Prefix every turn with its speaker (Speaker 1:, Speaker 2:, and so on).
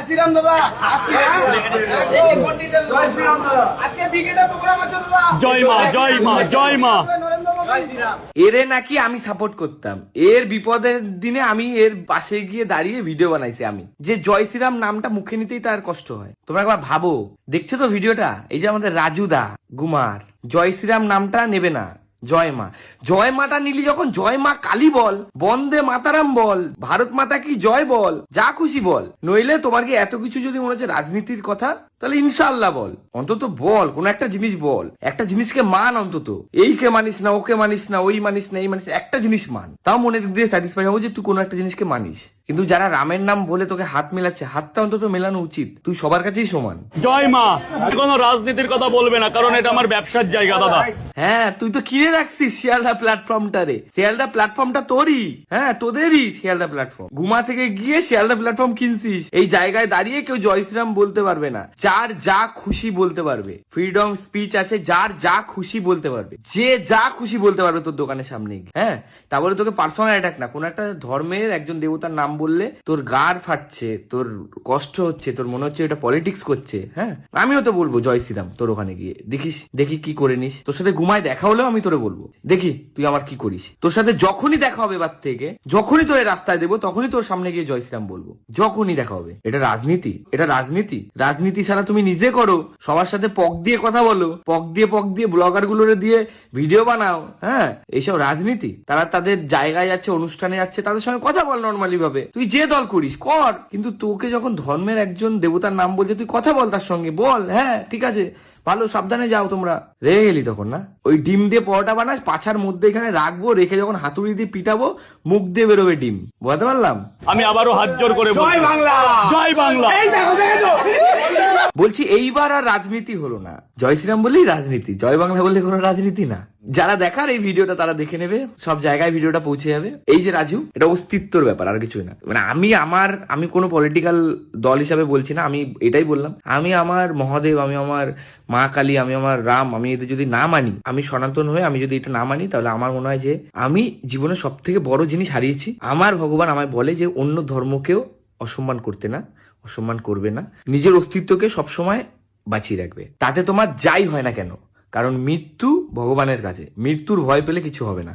Speaker 1: শ্রীরাম দাদা আসছি আজকে বিকেলে প্রোগ্রাম আছে দাদা।
Speaker 2: জয় মা জয় মা জয় মা।
Speaker 3: এরে নাকি আমি সাপোর্ট করতাম, এর বিপদের দিনে আমি এর পাশে গিয়ে দাঁড়িয়ে ভিডিও বানাইছি আমি, যে জয় শ্রীরাম নামটা মুখে নিতেই তার কষ্ট হয়। তোমরা একবার ভাবো, দেখছো তো ভিডিওটা? এই যে আমাদের রাজুদা গুমার জয় শ্রীরাম নামটা নেবে না, জয় মা। জয় মাটা নিলি যখন জয় মা কালী বল, বন্দে মাতারাম বল, ভারত মাতা কি জয় বল, যা খুশি বল। নইলে তোমার কি এত কিছু যদি মনে হচ্ছে রাজনীতির কথা, তাহলে ইনশাআল্লাহ বল, অন্তত বল, কোন একটা জিনিস বল, একটা জিনিসকে মান অন্তত। এইকে মানিস না, ওকে মানিস না, ওই মানিস না, এই মানিস না, একটা জিনিস মান, তাও মনের দিয়ে স্যাটিসফাই হবো যে তুই কোনো একটা জিনিসকে মানিস। কিন্তু যারা রামের নাম বলে তোকে হাত মেলাচ্ছে, হাতটা অন্তত মেলানো উচিত, তুই সবার কাছেই সমান।
Speaker 2: জয় মা। কোনো রাজনীতির কথা বলবে না, কারণ এটা আমার ব্যবসার জায়গা দাদা।
Speaker 3: হ্যাঁ, তুই তো কিনে রাখছিস শিয়ালদা প্ল্যাটফর্মটা রে। শিয়ালদা প্ল্যাটফর্মটা তোরই, হ্যাঁ তোদেরই শিয়ালদা প্ল্যাটফর্ম। ঘুমা থেকে গিয়ে শিয়ালদা প্ল্যাটফর্ম কিনছিস। এই জায়গায় দাঁড়িয়ে কেউ জয় শ্রীরাম বলতে পারবে না, যার যা খুশি বলতে পারবে। ফ্রিডম স্পিচ আছে, যার যা খুশি বলতে পারবে, যে যা খুশি বলতে পারবে তোর দোকানের সামনে গিয়ে। হ্যাঁ, তা বলে তোকে পার্সোনাল অ্যাটাক না, কোন একটা ধর্মের একজন দেবতার নাম বললে তোর গার ফাটছে, তোর কষ্ট হচ্ছে, তোর মনে হচ্ছে এটা পলিটিক্স করছে। হ্যাঁ, আমিও তো বলবো জয় শ্রীরাম তোর ওখানে গিয়ে, দেখিস দেখি কি করে নিস। তোর সাথে ঘুমায় দেখা হলেও আমি তোরে বলবো, দেখি তুই আমার কি করিস। তোর সাথে যখনই দেখা হবে এবার থেকে, যখনই তোর রাস্তায় দেবো, তখনই তোর সামনে গিয়ে জয় শ্রীরাম বলবো, যখনই দেখা হবে। এটা রাজনীতি, এটা রাজনীতি। রাজনীতি ছাড়া তুমি নিজে করো, সবার সাথে পক দিয়ে কথা বলো, পক দিয়ে ব্লগার গুলোরে দিয়ে ভিডিও বানাও। হ্যাঁ, এইসব রাজনীতি। তারা তাদের জায়গায় যাচ্ছে, অনুষ্ঠানে যাচ্ছে, তাদের সঙ্গে কথা বল নর্মালি ভাবে। তুই যে দল করিস কর, কিন্তু তোকে যখন ধর্মের একজন দেবতার নাম বলছে, তুই কথা বল তার সঙ্গে, বল হ্যাঁ ঠিক আছে, ভালো সাবধানে যাও। তোমরা রেগে গেলি তখন না? ওই ডিম দিয়ে পরোটা বানাস, পাছার মধ্যে এখানে রাখবো, রেখে যখন হাতুড়ি দিয়ে পিটাবো, মুখ দিয়ে বেরোবে ডিম। বুঝতে পারলাম?
Speaker 2: আমি আবারও হাত জোর করে বলছি,
Speaker 1: জয় বাংলা,
Speaker 2: জয় বাংলা।
Speaker 3: বলছি এইবার আর রাজনীতি হলো না, জয় শ্রীরাম বললেই রাজনীতি, জয় বাংলা বললে কোনো রাজনীতি না। যারা দেখার এই ভিডিওটা তারা দেখে নেবে, সব জায়গায় ভিডিওটা পৌঁছে যাবে। এই যে রাজু, এটা অস্তিত্বর ব্যাপার, আর কিছুই না। মানে আমি কোনো পলিটিক্যাল দল হিসাবে বলছি না, আমি এটাই বললাম, আমি আমার মহাদেব, আমি আমার মা কালী, আমি আমার রাম, আমি এদের যদি না মানি, আমি সনাতন হয়ে আমি যদি এটা না মানি, তাহলে আমার মনে হয় যে আমি জীবনে সব থেকে বড় জিনিস হারিয়েছি। আমার ভগবান আমায় বলে যে অন্য ধর্মকেও অসম্মান করতে না, অসম্মান করবে না, নিজের অস্তিত্বকে সবসময় বাঁচিয়ে রাখবে, তাতে তোমার যাই হয় না কেন। কারণ মৃত্যু ভগবানের কাছে, মৃত্যুর ভয় পেলে কিছু হবে না।